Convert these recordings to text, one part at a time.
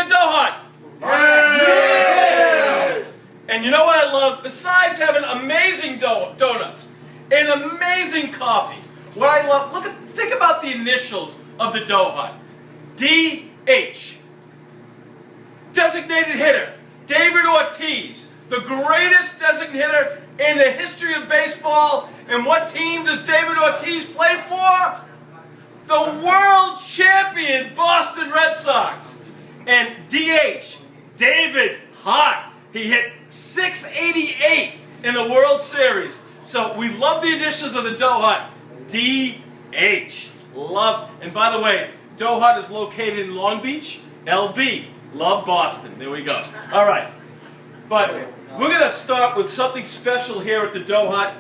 a dough hunt? Yeah! And you know what I love? Besides having amazing donuts and amazing coffee, what I love, think about the initials of the dough hunt. DH. Designated hitter, David Ortiz, the greatest designated hitter in the history of baseball. And what team does David Ortiz play for? The world champion Boston Red Sox. And DH, David Hart. He hit .688 in the World Series. So we love the additions of the dough hunt. DH. Love. And by the way, dough hunt is located in Long Beach. LB. Love Boston. There we go. All right. But we're going to start with something special here at the dough hunt.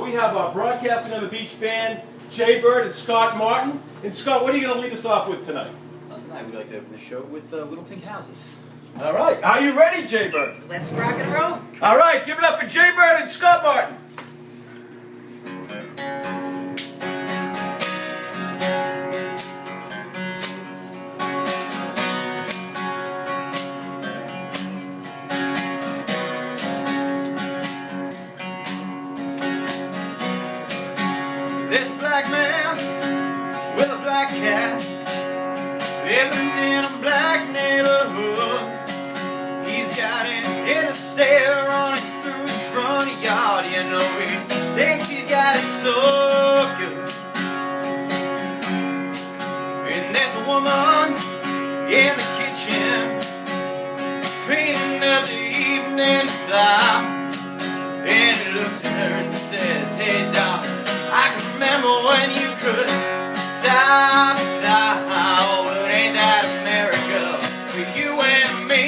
We have our Broadcasting on the Beach band, Jay Bird and Scott Martin. And Scott, what are you going to lead us off with tonight? Tonight we'd like to open the show with Little Pink Houses. All right. Are you ready, Jay Bird? Let's rock and roll. All right. Give it up for Jay Bird and Scott Martin. This black man with a black cat living in a black neighborhood. He's got an interstate running through his front yard. You know he thinks he's got it so good. And there's a woman in the kitchen cleaning up the evening slop. And he looks at her and says, "Hey darling, I can remember when you could stop now, but ain't that America for you and me?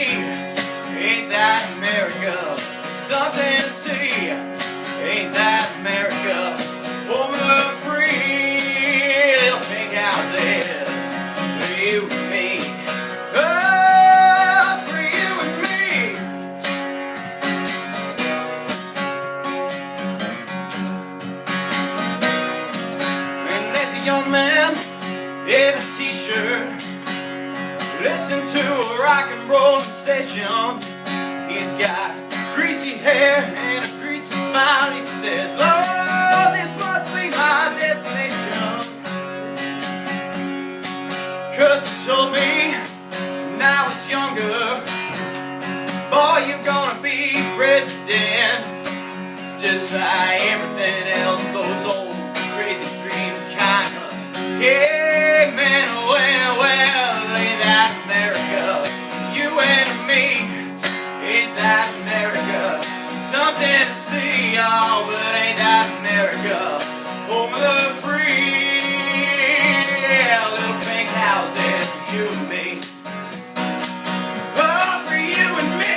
Ain't that America something to see? Ain't that America for the free little pink houses for you and me? Oh, for you and me." Young man in a t-shirt, listen to a rock and roll station. He's got greasy hair and a greasy smile. He says, "Oh, this must be my destination." 'Cause he told me when I was younger, "Boy, you're gonna be president." Just like everything else, those old crazy dreams kinda came and well, ain't that America? You and me, ain't that America? Something to see, oh, but ain't that America? For the free, little pink houses, you and me. Oh, for you and me.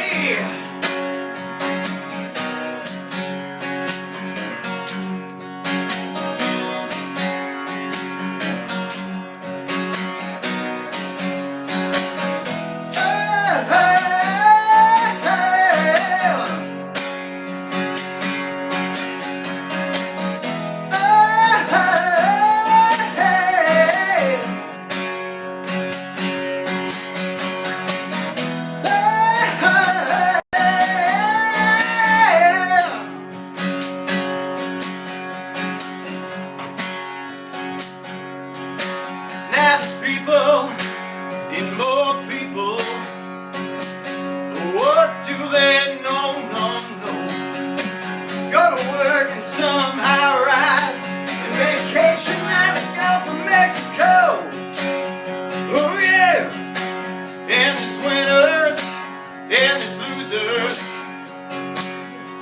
Now there's people and more people. What do they know? No. Go to work and somehow rise. And vacation and go from Mexico. Oh yeah. And there's winners and there's losers.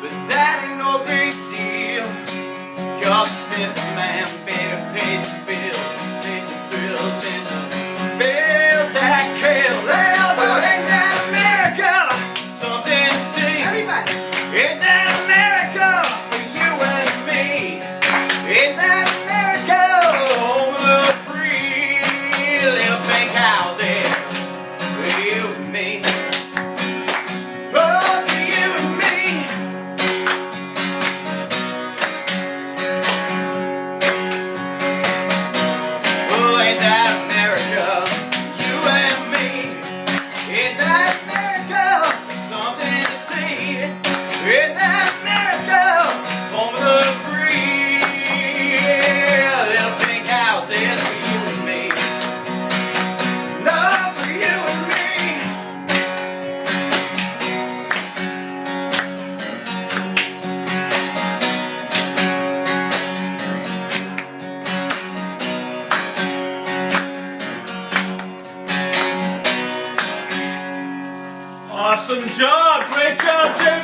But that ain't no big deal. 'Cause if the man pays the bills, pays the bills and the bills that kill. Well, but ain't that America something to see? Awesome job. Great job, David.